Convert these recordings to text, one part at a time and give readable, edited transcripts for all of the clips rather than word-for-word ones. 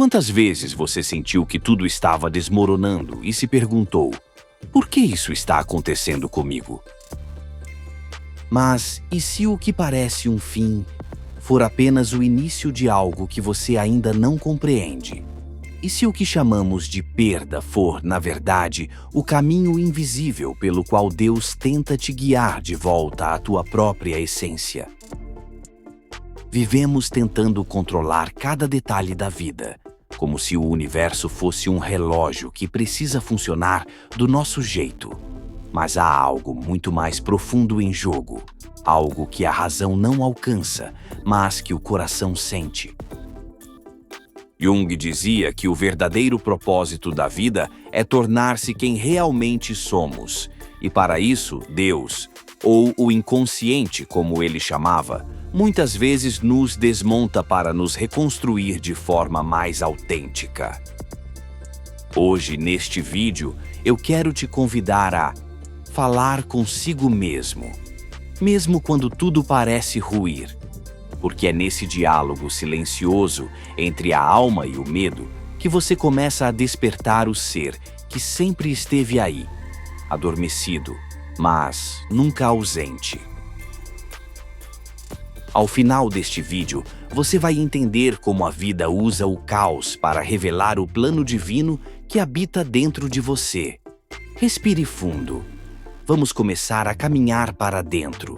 Quantas vezes você sentiu que tudo estava desmoronando e se perguntou: por que isso está acontecendo comigo? Mas e se o que parece um fim for apenas o início de algo que você ainda não compreende? E se o que chamamos de perda for, na verdade, o caminho invisível pelo qual Deus tenta te guiar de volta à tua própria essência? Vivemos tentando controlar cada detalhe da vida, como se o universo fosse um relógio que precisa funcionar do nosso jeito. Mas há algo muito mais profundo em jogo, algo que a razão não alcança, mas que o coração sente. Jung dizia que o verdadeiro propósito da vida é tornar-se quem realmente somos, e para isso, Deus, ou o inconsciente, como ele chamava, muitas vezes nos desmonta para nos reconstruir de forma mais autêntica. Hoje, neste vídeo, eu quero te convidar a falar consigo mesmo, mesmo quando tudo parece ruir, porque é nesse diálogo silencioso entre a alma e o medo que você começa a despertar o ser que sempre esteve aí, adormecido, mas nunca ausente. Ao final deste vídeo, você vai entender como a vida usa o caos para revelar o plano divino que habita dentro de você. Respire fundo. Vamos começar a caminhar para dentro.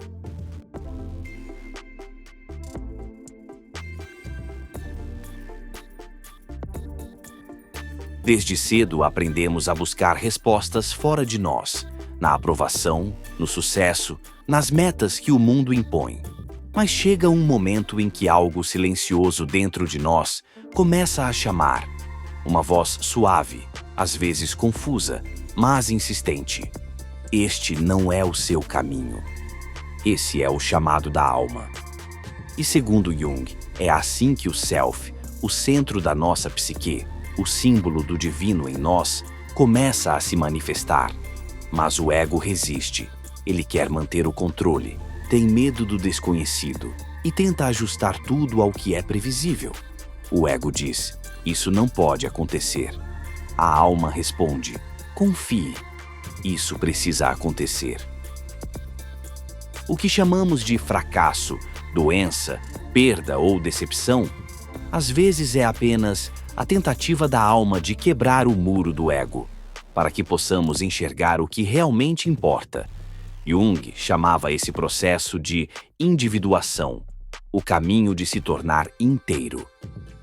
Desde cedo aprendemos a buscar respostas fora de nós, na aprovação, no sucesso, nas metas que o mundo impõe. Mas chega um momento em que algo silencioso dentro de nós começa a chamar. Uma voz suave, às vezes confusa, mas insistente. Este não é o seu caminho. Esse é o chamado da alma. E segundo Jung, é assim que o Self, o centro da nossa psique, o símbolo do divino em nós, começa a se manifestar. Mas o ego resiste. Ele quer manter o controle, tem medo do desconhecido e tenta ajustar tudo ao que é previsível. O ego diz: isso não pode acontecer. A alma responde: confie, isso precisa acontecer. O que chamamos de fracasso, doença, perda ou decepção, às vezes é apenas a tentativa da alma de quebrar o muro do ego, para que possamos enxergar o que realmente importa. Jung chamava esse processo de individuação, o caminho de se tornar inteiro.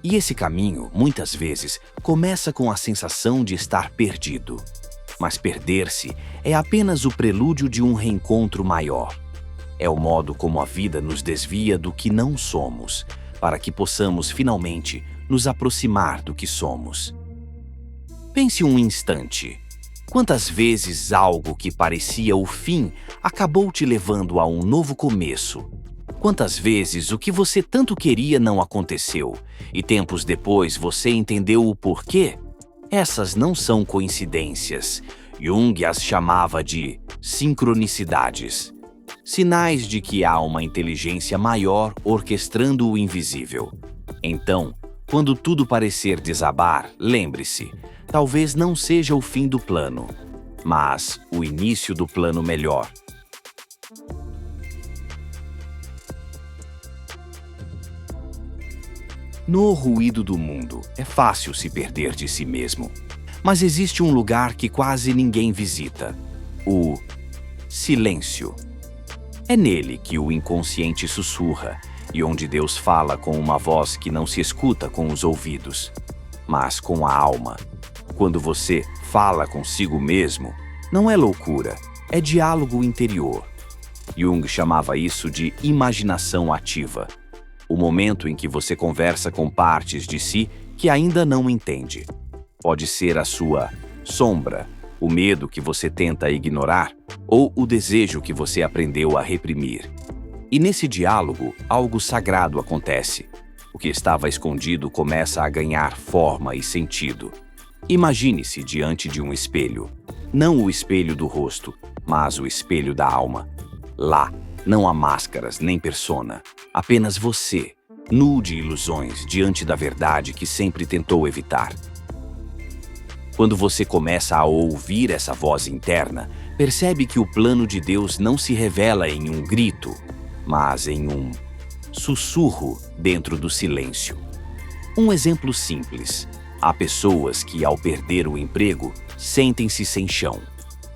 E esse caminho, muitas vezes, começa com a sensação de estar perdido. Mas perder-se é apenas o prelúdio de um reencontro maior. É o modo como a vida nos desvia do que não somos, para que possamos finalmente nos aproximar do que somos. Pense um instante. Quantas vezes algo que parecia o fim acabou te levando a um novo começo? Quantas vezes o que você tanto queria não aconteceu e tempos depois você entendeu o porquê? Essas não são coincidências. Jung as chamava de sincronicidades. Sinais de que há uma inteligência maior orquestrando o invisível. Então, quando tudo parecer desabar, lembre-se, talvez não seja o fim do plano, mas o início do plano melhor. No ruído do mundo, é fácil se perder de si mesmo. Mas existe um lugar que quase ninguém visita: o silêncio. É nele que o inconsciente sussurra e onde Deus fala com uma voz que não se escuta com os ouvidos, mas com a alma. Quando você fala consigo mesmo, não é loucura, é diálogo interior. Jung chamava isso de imaginação ativa. O momento em que você conversa com partes de si que ainda não entende. Pode ser a sua sombra, o medo que você tenta ignorar, ou o desejo que você aprendeu a reprimir. E nesse diálogo, algo sagrado acontece. O que estava escondido começa a ganhar forma e sentido. Imagine-se diante de um espelho. Não o espelho do rosto, mas o espelho da alma. Lá, não há máscaras nem persona, apenas você. nu de ilusões diante da verdade que sempre tentou evitar. Quando você começa a ouvir essa voz interna, percebe que o plano de Deus não se revela em um grito, mas em um sussurro dentro do silêncio. Um exemplo simples: há pessoas que, ao perder o emprego, sentem-se sem chão,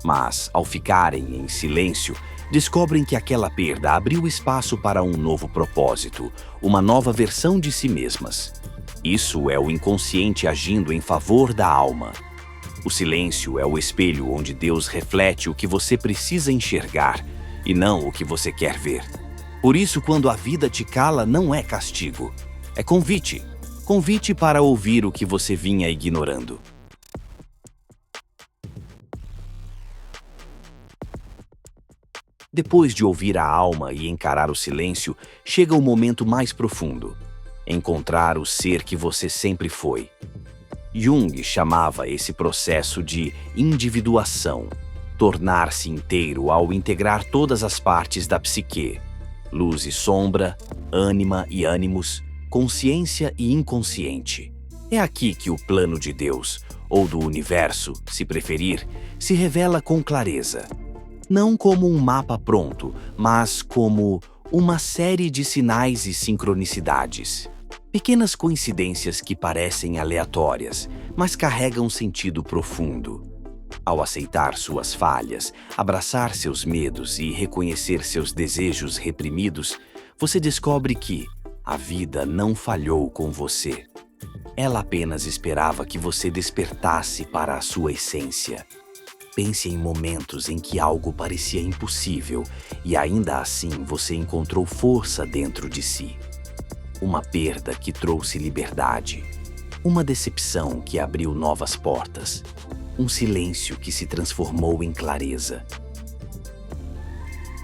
mas, ao ficarem em silêncio, descobrem que aquela perda abriu espaço para um novo propósito, uma nova versão de si mesmas. Isso é o inconsciente agindo em favor da alma. O silêncio é o espelho onde Deus reflete o que você precisa enxergar e não o que você quer ver. Por isso, quando a vida te cala, não é castigo, é convite. Convite para ouvir o que você vinha ignorando. Depois de ouvir a alma e encarar o silêncio, chega o momento mais profundo: encontrar o ser que você sempre foi. Jung chamava esse processo de individuação, tornar-se inteiro ao integrar todas as partes da psique: luz e sombra, ânima e ânimos, consciência e inconsciente. É aqui que o plano de Deus, ou do universo, se preferir, se revela com clareza. Não como um mapa pronto, mas como uma série de sinais e sincronicidades. Pequenas coincidências que parecem aleatórias, mas carregam sentido profundo. Ao aceitar suas falhas, abraçar seus medos e reconhecer seus desejos reprimidos, você descobre que a vida não falhou com você. Ela apenas esperava que você despertasse para a sua essência. Pense em momentos em que algo parecia impossível e ainda assim você encontrou força dentro de si. Uma perda que trouxe liberdade. Uma decepção que abriu novas portas. Um silêncio que se transformou em clareza.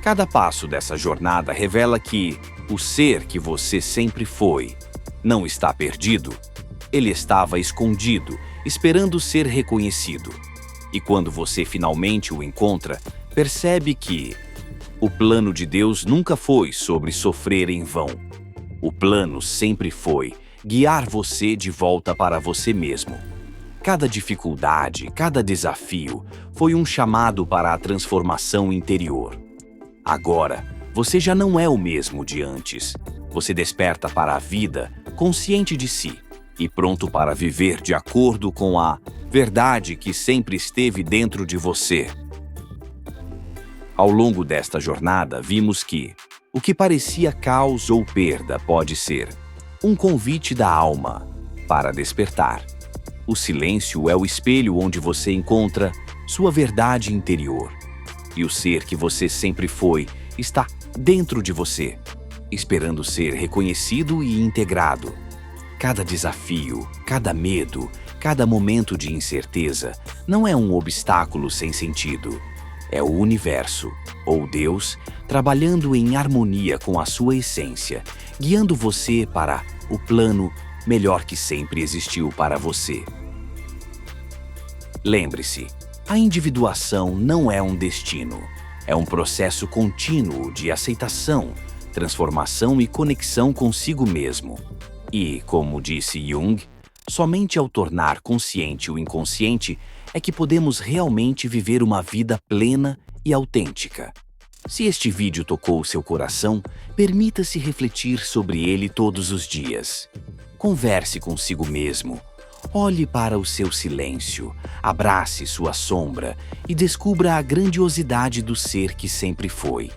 Cada passo dessa jornada revela que o ser que você sempre foi não está perdido. Ele estava escondido, esperando ser reconhecido. E quando você finalmente o encontra, percebe que o plano de Deus nunca foi sobre sofrer em vão. O plano sempre foi guiar você de volta para você mesmo. Cada dificuldade, cada desafio foi um chamado para a transformação interior. Agora, você já não é o mesmo de antes. Você desperta para a vida consciente de si e pronto para viver de acordo com a verdade que sempre esteve dentro de você. Ao longo desta jornada, vimos que o que parecia caos ou perda pode ser um convite da alma para despertar. O silêncio é o espelho onde você encontra sua verdade interior. E o ser que você sempre foi está dentro de você, esperando ser reconhecido e integrado. Cada desafio, cada medo, cada momento de incerteza não é um obstáculo sem sentido. É o universo, ou Deus, trabalhando em harmonia com a sua essência, guiando você para o plano melhor que sempre existiu para você. Lembre-se, a individuação não é um destino, é um processo contínuo de aceitação, transformação e conexão consigo mesmo. E, como disse Jung, somente ao tornar consciente o inconsciente é que podemos realmente viver uma vida plena e autêntica. Se este vídeo tocou seu coração, permita-se refletir sobre ele todos os dias. Converse consigo mesmo. Olhe para o seu silêncio, abrace sua sombra e descubra a grandiosidade do ser que sempre foi.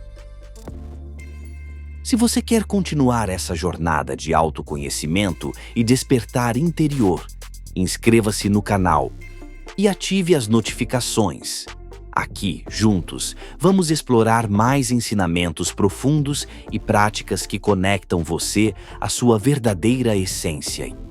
Se você quer continuar essa jornada de autoconhecimento e despertar interior, inscreva-se no canal e ative as notificações. Aqui, juntos, vamos explorar mais ensinamentos profundos e práticas que conectam você à sua verdadeira essência.